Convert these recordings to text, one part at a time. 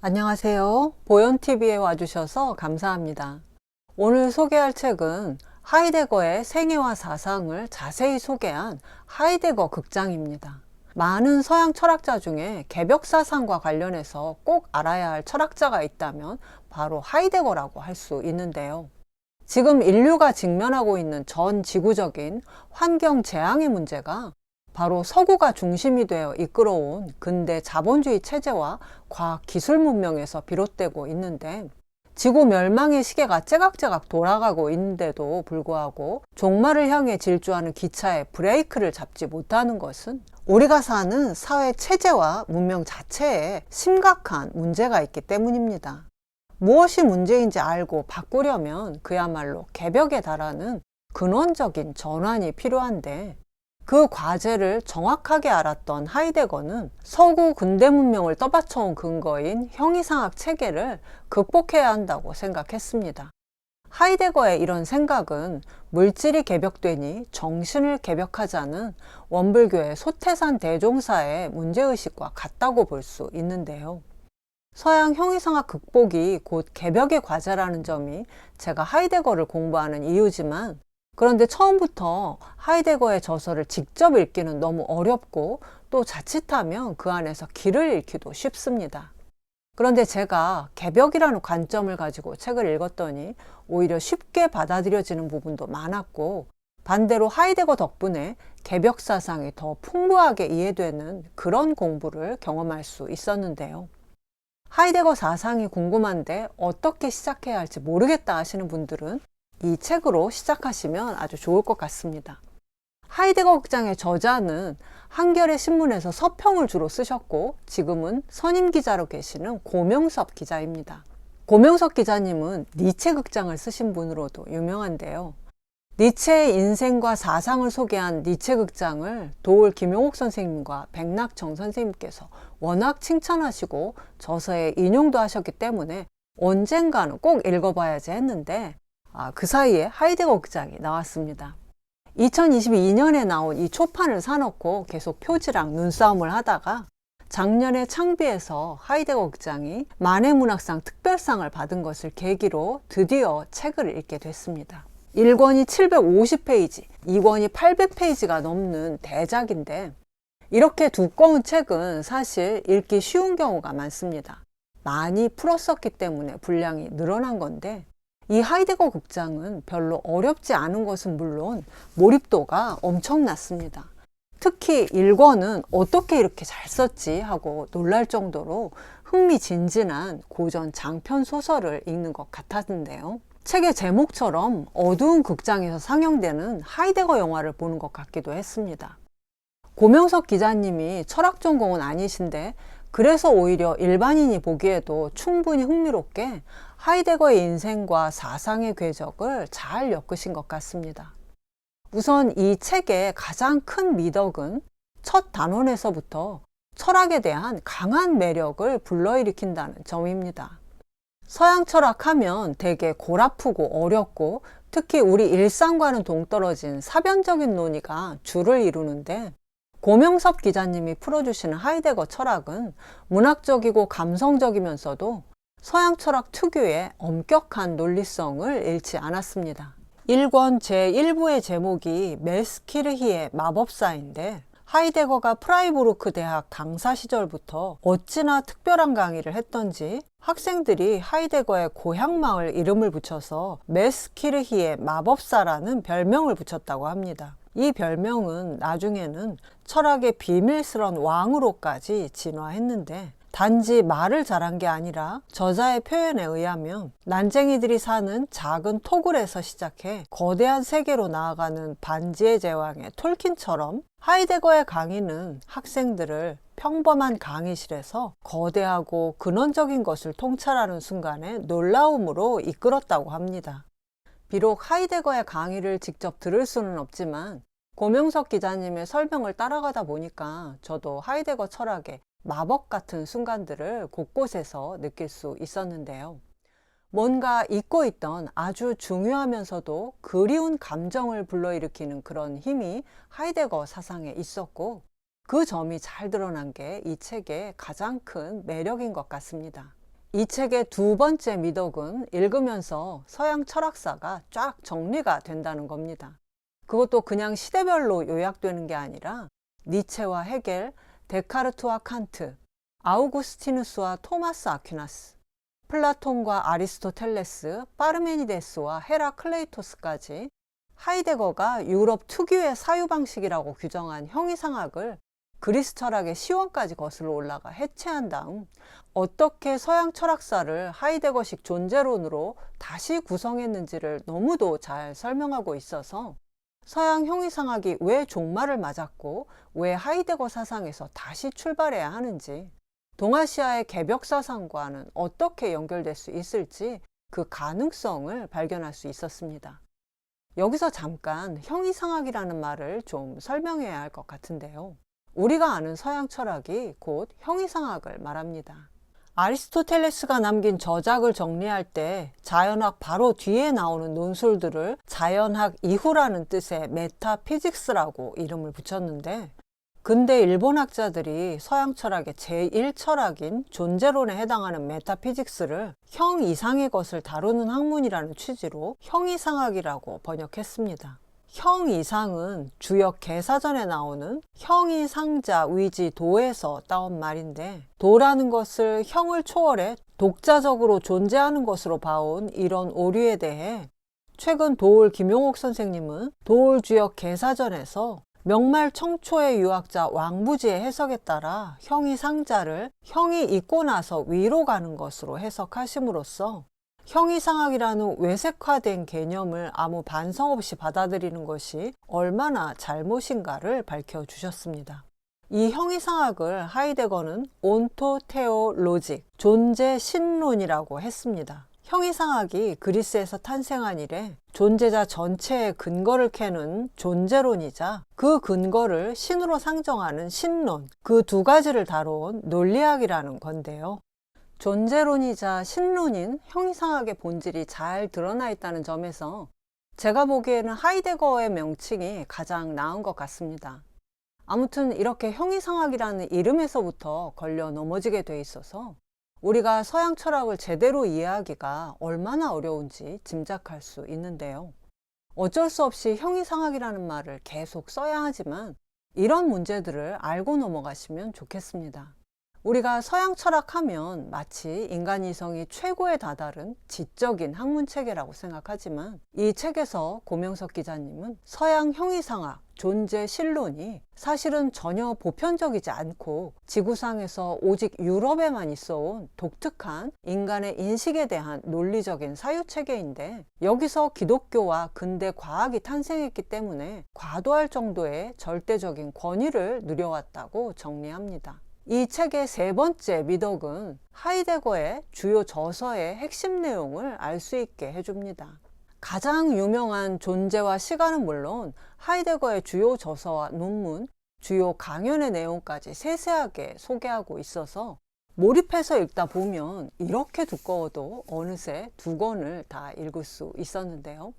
안녕하세요. 보연TV에 와주셔서 감사합니다. 오늘 소개할 책은 하이데거의 생애와 사상을 자세히 소개한 하이데거 극장입니다. 많은 서양 철학자 중에 개벽사상과 관련해서 꼭 알아야 할 철학자가 있다면 바로 하이데거라고 할 수 있는데요. 지금 인류가 직면하고 있는 전 지구적인 환경 재앙의 문제가 바로 서구가 중심이 되어 이끌어온 근대 자본주의 체제와 과학 기술 문명에서 비롯되고 있는데, 지구 멸망의 시계가 째각째각 돌아가고 있는데도 불구하고 종말을 향해 질주하는 기차의 브레이크를 잡지 못하는 것은 우리가 사는 사회 체제와 문명 자체에 심각한 문제가 있기 때문입니다. 무엇이 문제인지 알고 바꾸려면 그야말로 개벽에 달하는 근원적인 전환이 필요한데, 그 과제를 정확하게 알았던 하이데거는 서구 근대 문명을 떠받쳐온 근거인 형이상학 체계를 극복해야 한다고 생각했습니다. 하이데거의 이런 생각은 물질이 개벽되니 정신을 개벽하자는 원불교의 소태산 대종사의 문제의식과 같다고 볼 수 있는데요. 서양 형이상학 극복이 곧 개벽의 과제라는 점이 제가 하이데거를 공부하는 이유지만, 그런데 처음부터 하이데거의 저서를 직접 읽기는 너무 어렵고 또 자칫하면 그 안에서 길을 잃기도 쉽습니다. 그런데 제가 개벽이라는 관점을 가지고 책을 읽었더니 오히려 쉽게 받아들여지는 부분도 많았고, 반대로 하이데거 덕분에 개벽 사상이 더 풍부하게 이해되는 그런 공부를 경험할 수 있었는데요. 하이데거 사상이 궁금한데 어떻게 시작해야 할지 모르겠다 하시는 분들은 이 책으로 시작하시면 아주 좋을 것 같습니다. 하이데거 극장의 저자는 한겨레 신문에서 서평을 주로 쓰셨고, 지금은 선임 기자로 계시는 고명섭 기자입니다. 고명섭 기자님은 니체 극장을 쓰신 분으로도 유명한데요. 니체의 인생과 사상을 소개한 니체 극장을 도올 김용옥 선생님과 백낙정 선생님께서 워낙 칭찬하시고 저서에 인용도 하셨기 때문에 언젠가는 꼭 읽어봐야지 했는데, 그 사이에 하이데거 극장이 나왔습니다. 2022년에 나온 이 초판을 사놓고 계속 표지랑 눈싸움을 하다가 작년에 창비에서 하이데거 극장이 만해문학상 특별상을 받은 것을 계기로 드디어 책을 읽게 됐습니다. 1권이 750페이지, 2권이 800페이지가 넘는 대작인데, 이렇게 두꺼운 책은 사실 읽기 쉬운 경우가 많습니다. 많이 풀었었기 때문에 분량이 늘어난 건데, 이 하이데거 극장은 별로 어렵지 않은 것은 물론 몰입도가 엄청났습니다. 특히 1권은 어떻게 이렇게 잘 썼지 하고 놀랄 정도로 흥미진진한 고전 장편 소설을 읽는 것 같았는데요. 책의 제목처럼 어두운 극장에서 상영되는 하이데거 영화를 보는 것 같기도 했습니다. 고명석 기자님이 철학 전공은 아니신데, 그래서 오히려 일반인이 보기에도 충분히 흥미롭게 하이데거의 인생과 사상의 궤적을 잘 엮으신 것 같습니다. 우선 이 책의 가장 큰 미덕은 첫 단원에서부터 철학에 대한 강한 매력을 불러일으킨다는 점입니다. 서양 철학하면 되게 골아프고 어렵고 특히 우리 일상과는 동떨어진 사변적인 논의가 주를 이루는데, 고명섭 기자님이 풀어주시는 하이데거 철학은 문학적이고 감성적이면서도 서양 철학 특유의 엄격한 논리성을 잃지 않았습니다. 1권 제1부의 제목이 메스키르히의 마법사인데, 하이데거가 프라이부르크 대학 강사 시절부터 어찌나 특별한 강의를 했던지 학생들이 하이데거의 고향마을 이름을 붙여서 메스키르히의 마법사라는 별명을 붙였다고 합니다. 이 별명은 나중에는 철학의 비밀스런 왕으로까지 진화했는데, 단지 말을 잘한 게 아니라 저자의 표현에 의하면 난쟁이들이 사는 작은 토굴에서 시작해 거대한 세계로 나아가는 반지의 제왕의 톨킨처럼 하이데거의 강의는 학생들을 평범한 강의실에서 거대하고 근원적인 것을 통찰하는 순간에 놀라움으로 이끌었다고 합니다. 비록 하이데거의 강의를 직접 들을 수는 없지만 고명석 기자님의 설명을 따라가다 보니까 저도 하이데거 철학의 마법 같은 순간들을 곳곳에서 느낄 수 있었는데요. 뭔가 잊고 있던 아주 중요하면서도 그리운 감정을 불러일으키는 그런 힘이 하이데거 사상에 있었고, 그 점이 잘 드러난 게 이 책의 가장 큰 매력인 것 같습니다. 이 책의 두 번째 미덕은 읽으면서 서양 철학사가 쫙 정리가 된다는 겁니다. 그것도 그냥 시대별로 요약되는 게 아니라 니체와 헤겔, 데카르트와 칸트, 아우구스티누스와 토마스 아퀴나스, 플라톤과 아리스토텔레스, 파르메니데스와 헤라클레이토스까지 하이데거가 유럽 특유의 사유방식이라고 규정한 형이상학을 그리스 철학의 시원까지 거슬러 올라가 해체한 다음 어떻게 서양 철학사를 하이데거식 존재론으로 다시 구성했는지를 너무도 잘 설명하고 있어서 서양 형이상학이 왜 종말을 맞았고 왜 하이데거 사상에서 다시 출발해야 하는지, 동아시아의 개벽사상과는 어떻게 연결될 수 있을지 그 가능성을 발견할 수 있었습니다. 여기서 잠깐 형이상학이라는 말을 좀 설명해야 할 것 같은데요. 우리가 아는 서양 철학이 곧 형이상학을 말합니다. 아리스토텔레스가 남긴 저작을 정리할 때 자연학 바로 뒤에 나오는 논술들을 자연학 이후라는 뜻의 메타피직스라고 이름을 붙였는데, 근대 일본 학자들이 서양 철학의 제1철학인 존재론에 해당하는 메타피직스를 형 이상의 것을 다루는 학문이라는 취지로 형이상학이라고 번역했습니다. 형 이상은 주역 개사전에 나오는 형이 상자 위지 도에서 따온 말인데, 도라는 것을 형을 초월해 독자적으로 존재하는 것으로 봐온 이런 오류에 대해 최근 도올 김용옥 선생님은 도올 주역 개사전에서 명말 청초의 유학자 왕부지의 해석에 따라 형이 상자를 형이 있고 나서 위로 가는 것으로 해석하심으로써 형이상학이라는 외색화된 개념을 아무 반성 없이 받아들이는 것이 얼마나 잘못인가를 밝혀주셨습니다. 이 형이상학을 하이데거는 온토테오로직, 존재 신론이라고 했습니다. 형이상학이 그리스에서 탄생한 이래 존재자 전체의 근거를 캐는 존재론이자 그 근거를 신으로 상정하는 신론, 그 두 가지를 다뤄온 논리학이라는 건데요. 존재론이자 신론인 형이상학의 본질이 잘 드러나 있다는 점에서 제가 보기에는 하이데거의 명칭이 가장 나은 것 같습니다. 아무튼 이렇게 형이상학이라는 이름에서부터 걸려 넘어지게 돼 있어서 우리가 서양 철학을 제대로 이해하기가 얼마나 어려운지 짐작할 수 있는데요. 어쩔 수 없이 형이상학이라는 말을 계속 써야 하지만 이런 문제들을 알고 넘어가시면 좋겠습니다. 우리가 서양 철학하면 마치 인간 이성이 최고에 다다른 지적인 학문체계라고 생각하지만 이 책에서 고명석 기자님은 서양 형이상학, 존재 신론이 사실은 전혀 보편적이지 않고 지구상에서 오직 유럽에만 있어온 독특한 인간의 인식에 대한 논리적인 사유체계인데, 여기서 기독교와 근대 과학이 탄생했기 때문에 과도할 정도의 절대적인 권위를 누려왔다고 정리합니다. 이 책의 세 번째 미덕은 하이데거의 주요 저서의 핵심 내용을 알 수 있게 해줍니다. 가장 유명한 존재와 시간은 물론 하이데거의 주요 저서와 논문, 주요 강연의 내용까지 세세하게 소개하고 있어서 몰입해서 읽다 보면 이렇게 두꺼워도 어느새 2권을 다 읽을 수 있었는데요.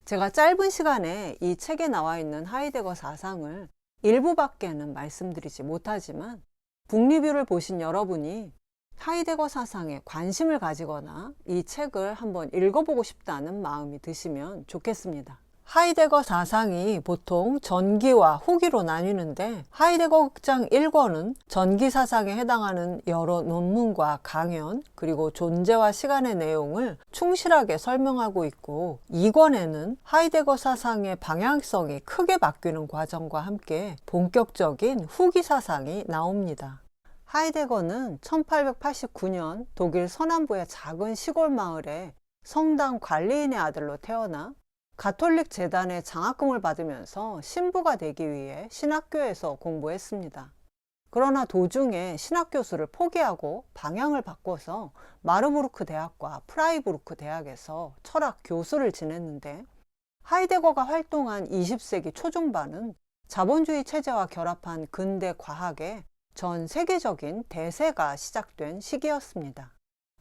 제가 짧은 시간에 이 책에 나와 있는 하이데거 사상을 일부밖에는 말씀드리지 못하지만 북리뷰를 보신 여러분이 하이데거 사상에 관심을 가지거나 이 책을 한번 읽어보고 싶다는 마음이 드시면 좋겠습니다. 하이데거 사상이 보통 전기와 후기로 나뉘는데, 하이데거 극장 1권은 전기 사상에 해당하는 여러 논문과 강연, 그리고 존재와 시간의 내용을 충실하게 설명하고 있고, 2권에는 하이데거 사상의 방향성이 크게 바뀌는 과정과 함께 본격적인 후기 사상이 나옵니다. 하이데거는 1889년 독일 서남부의 작은 시골 마을에 성당 관리인의 아들로 태어나 가톨릭 재단의 장학금을 받으면서 신부가 되기 위해 신학교에서 공부했습니다. 그러나 도중에 신학교수를 포기하고 방향을 바꿔서 마르부르크 대학과 프라이부르크 대학에서 철학 교수를 지냈는데, 하이데거가 활동한 20세기 초중반은 자본주의 체제와 결합한 근대 과학에 전 세계적인 대세가 시작된 시기였습니다.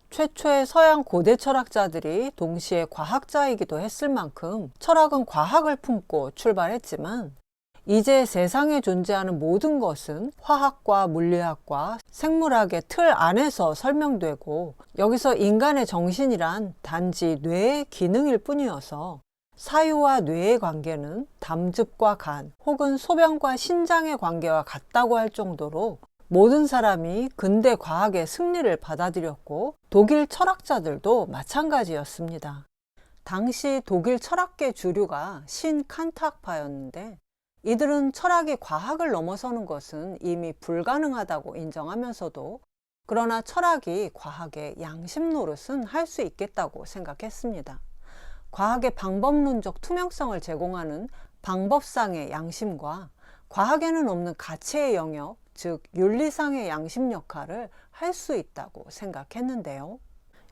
최초의 서양 고대 철학자들이 동시에 과학자이기도 했을 만큼 철학은 과학을 품고 출발했지만 이제 세상에 존재하는 모든 것은 화학과 물리학과 생물학의 틀 안에서 설명되고, 여기서 인간의 정신이란 단지 뇌의 기능일 뿐이어서 사유와 뇌의 관계는 담즙과 간 혹은 소변과 신장의 관계와 같다고 할 정도로 모든 사람이 근대 과학의 승리를 받아들였고, 독일 철학자들도 마찬가지였습니다. 당시 독일 철학계 주류가 신칸탁파였는데, 이들은 철학이 과학을 넘어서는 것은 이미 불가능하다고 인정하면서도, 그러나 철학이 과학의 양심 노릇은 할 수 있겠다고 생각했습니다. 과학의 방법론적 투명성을 제공하는 방법상의 양심과 과학에는 없는 가치의 영역, 즉 윤리상의 양심 역할을 할 수 있다고 생각했는데요.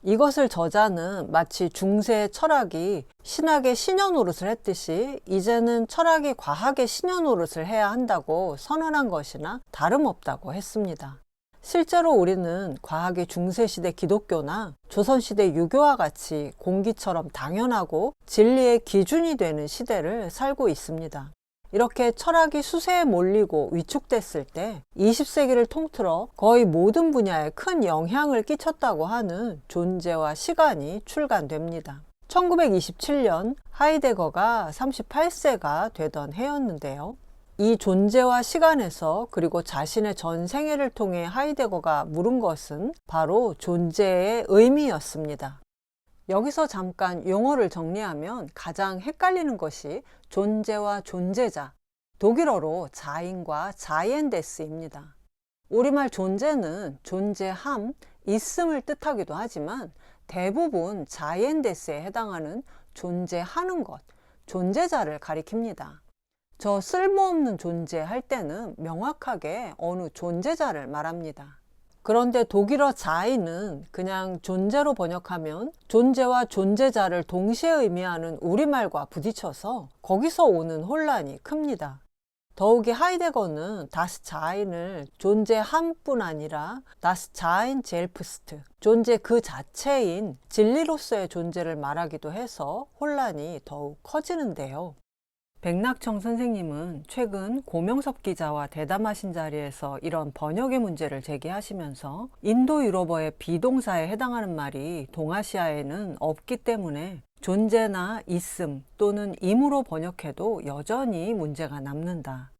이것을 저자는 마치 중세 철학이 신학의 신여 노릇을 했듯이 이제는 철학이 과학의 신여 노릇을 해야 한다고 선언한 것이나 다름없다고 했습니다. 실제로 우리는 과학이 중세시대 기독교나 조선시대 유교와 같이 공기처럼 당연하고 진리의 기준이 되는 시대를 살고 있습니다. 이렇게 철학이 수세에 몰리고 위축됐을 때 20세기를 통틀어 거의 모든 분야에 큰 영향을 끼쳤다고 하는 존재와 시간이 출간됩니다. 1927년 하이데거가 38세가 되던 해였는데요. 이 존재와 시간에서, 그리고 자신의 전 생애를 통해 하이데거가 물은 것은 바로 존재의 의미였습니다. 여기서 잠깐 용어를 정리하면 가장 헷갈리는 것이 존재와 존재자, 독일어로 자인과 자이엔데스입니다. 우리말 존재는 존재함, 있음을 뜻하기도 하지만 대부분 자이엔데스에 해당하는 존재하는 것, 존재자를 가리킵니다. 저 쓸모없는 존재 할 때는 명확하게 어느 존재자를 말합니다. 그런데 독일어 자인은 그냥 존재로 번역하면 존재와 존재자를 동시에 의미하는 우리말과 부딪혀서 거기서 오는 혼란이 큽니다. 더욱이 하이데거는 다스 자인을 존재함뿐 아니라 다스 자인 젤프스트, 존재 그 자체인 진리로서의 존재를 말하기도 해서 혼란이 더욱 커지는데요. 백낙청 선생님은 최근 고명섭 기자와 대담하신 자리에서 이런 번역의 문제를 제기하시면서 인도 유럽어의 비동사에 해당하는 말이 동아시아에는 없기 때문에 존재나 있음 또는 임으로 번역해도 여전히 문제가 남는다.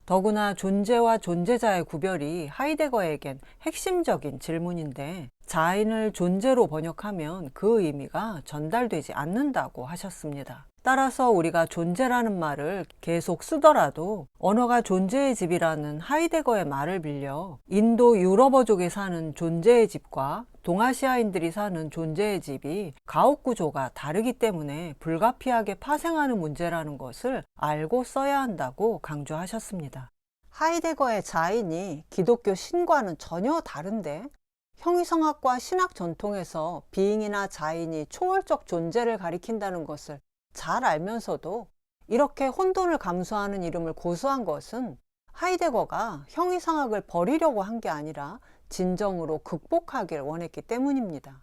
더구나 존재와 존재자의 구별이 하이데거에겐 핵심적인 질문인데, 자인을 존재로 번역하면 그 의미가 전달되지 않는다고 하셨습니다. 따라서 우리가 존재라는 말을 계속 쓰더라도 언어가 존재의 집이라는 하이데거의 말을 빌려 인도 유럽어족이 사는 존재의 집과 동아시아인들이 사는 존재의 집이 가옥 구조가 다르기 때문에 불가피하게 파생하는 문제라는 것을 알고 써야 한다고 강조하셨습니다. 하이데거의 자인이 기독교 신과는 전혀 다른데, 형이성학과 신학 전통에서 비잉이나 자인이 초월적 존재를 가리킨다는 것을 잘 알면서도 이렇게 혼돈을 감수하는 이름을 고수한 것은 하이데거가 형이상학을 버리려고 한 게 아니라 진정으로 극복하길 원했기 때문입니다.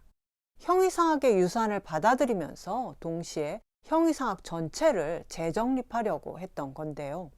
형이상학의 유산을 받아들이면서 동시에 형이상학 전체를 재정립하려고 했던 건데요.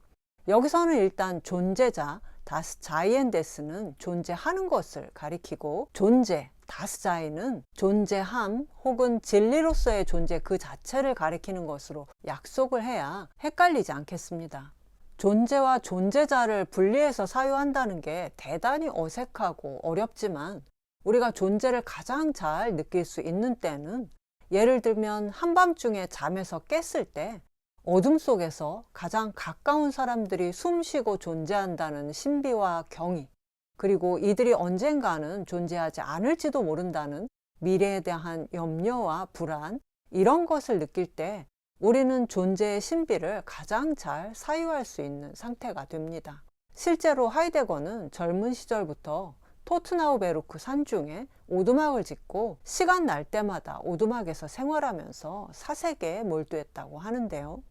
여기서는 일단 존재자 다스 자이엔데스는 존재하는 것을 가리키고, 존재 다스 자이는 존재함 혹은 진리로서의 존재 그 자체를 가리키는 것으로 약속을 해야 헷갈리지 않겠습니다. 존재와 존재자를 분리해서 사유한다는 게 대단히 어색하고 어렵지만, 우리가 존재를 가장 잘 느낄 수 있는 때는 예를 들면 한밤중에 잠에서 깼을 때 어둠 속에서 가장 가까운 사람들이 숨쉬고 존재한다는 신비와 경이, 그리고 이들이 언젠가는 존재하지 않을지도 모른다는 미래에 대한 염려와 불안, 이런 것을 느낄 때 우리는 존재의 신비를 가장 잘 사유할 수 있는 상태가 됩니다. 실제로 하이데거는 젊은 시절부터 토트나우베르크 산중에 오두막을 짓고 시간 날 때마다 오두막에서 생활하면서 사색에 몰두했다고 하는데요.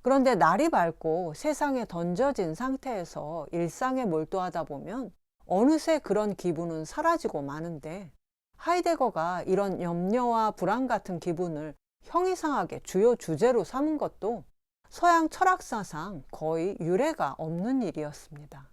그런데 날이 밝고 세상에 던져진 상태에서 일상에 몰두하다 보면 어느새 그런 기분은 사라지고 마는데, 하이데거가 이런 염려와 불안 같은 기분을 형이상학의 주요 주제로 삼은 것도 서양 철학사상 거의 유례가 없는 일이었습니다.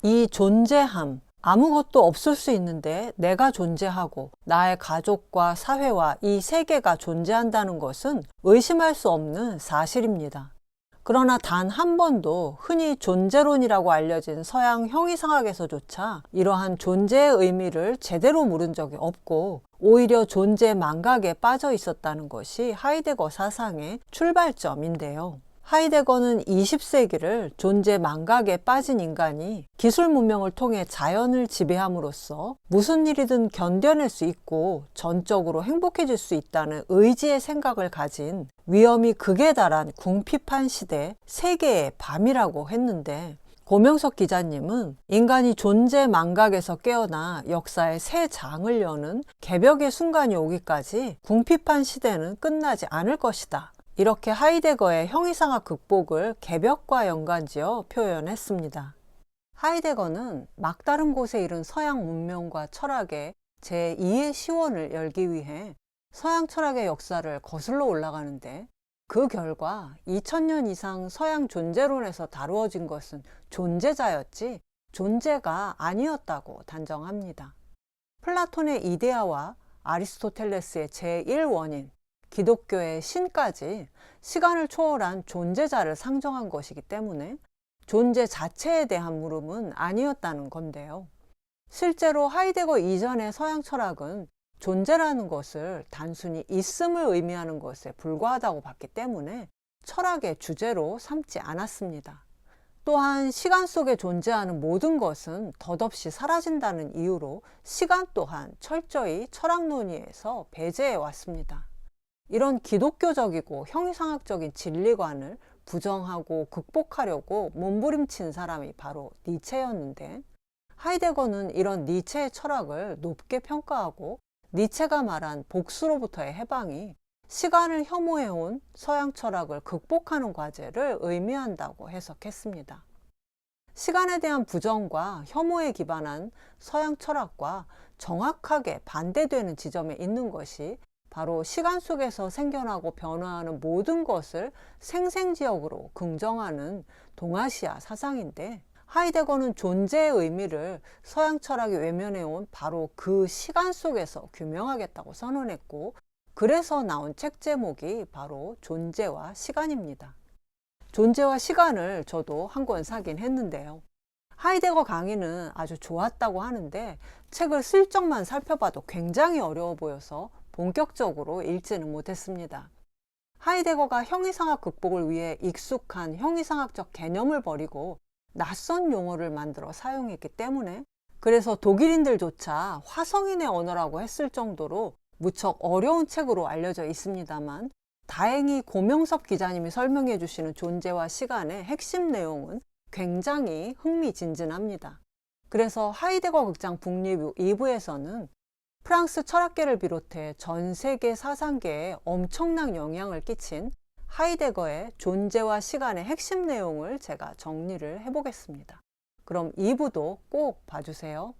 이 존재함, 아무것도 없을 수 있는데 내가 존재하고 나의 가족과 사회와 이 세계가 존재한다는 것은 의심할 수 없는 사실입니다. 그러나 단 한 번도 흔히 존재론이라고 알려진 서양 형이상학에서조차 이러한 존재의 의미를 제대로 물은 적이 없고 오히려 존재 망각에 빠져 있었다는 것이 하이데거 사상의 출발점인데요. 하이데거는 20세기를 존재 망각에 빠진 인간이 기술 문명을 통해 자연을 지배함으로써 무슨 일이든 견뎌낼 수 있고 전적으로 행복해질 수 있다는 의지의 생각을 가진 위험이 극에 달한 궁핍한 시대 세계의 밤이라고 했는데, 고명석 기자님은 인간이 존재 망각에서 깨어나 역사의 새 장을 여는 개벽의 순간이 오기까지 궁핍한 시대는 끝나지 않을 것이다, 이렇게 하이데거의 형이상학 극복을 개벽과 연관지어 표현했습니다. 하이데거는 막다른 곳에 이른 서양 문명과 철학의 제2의 시원을 열기 위해 서양 철학의 역사를 거슬러 올라가는데, 그 결과 2000년 이상 서양 존재론에서 다루어진 것은 존재자였지 존재가 아니었다고 단정합니다. 플라톤의 이데아와 아리스토텔레스의 제1원인, 기독교의 신까지 시간을 초월한 존재자를 상정한 것이기 때문에 존재 자체에 대한 물음은 아니었다는 건데요. 실제로 하이데거 이전의 서양 철학은 존재라는 것을 단순히 있음을 의미하는 것에 불과하다고 봤기 때문에 철학의 주제로 삼지 않았습니다. 또한 시간 속에 존재하는 모든 것은 덧없이 사라진다는 이유로 시간 또한 철저히 철학 논의에서 배제해 왔습니다. 이런 기독교적이고 형이상학적인 진리관을 부정하고 극복하려고 몸부림친 사람이 바로 니체였는데, 하이데거는 이런 니체의 철학을 높게 평가하고 니체가 말한 복수로부터의 해방이 시간을 혐오해온 서양 철학을 극복하는 과제를 의미한다고 해석했습니다. 시간에 대한 부정과 혐오에 기반한 서양 철학과 정확하게 반대되는 지점에 있는 것이 바로 시간 속에서 생겨나고 변화하는 모든 것을 생생지역으로 긍정하는 동아시아 사상인데, 하이데거는 존재의 의미를 서양 철학이 외면해온 바로 그 시간 속에서 규명하겠다고 선언했고, 그래서 나온 책 제목이 바로 존재와 시간입니다. 존재와 시간을 저도 한 권 사긴 했는데요. 하이데거 강의는 아주 좋았다고 하는데 책을 슬쩍만 살펴봐도 굉장히 어려워 보여서 본격적으로 읽지는 못했습니다. 하이데거가 형이상학 극복을 위해 익숙한 형이상학적 개념을 버리고 낯선 용어를 만들어 사용했기 때문에, 그래서 독일인들조차 화성인의 언어라고 했을 정도로 무척 어려운 책으로 알려져 있습니다만, 다행히 고명섭 기자님이 설명해 주시는 존재와 시간의 핵심 내용은 굉장히 흥미진진합니다. 그래서 하이데거 극장 북리뷰 2부에서는 프랑스 철학계를 비롯해 전 세계 사상계에 엄청난 영향을 끼친 하이데거의 존재와 시간의 핵심 내용을 제가 정리를 해보겠습니다. 그럼 2부도 꼭 봐주세요.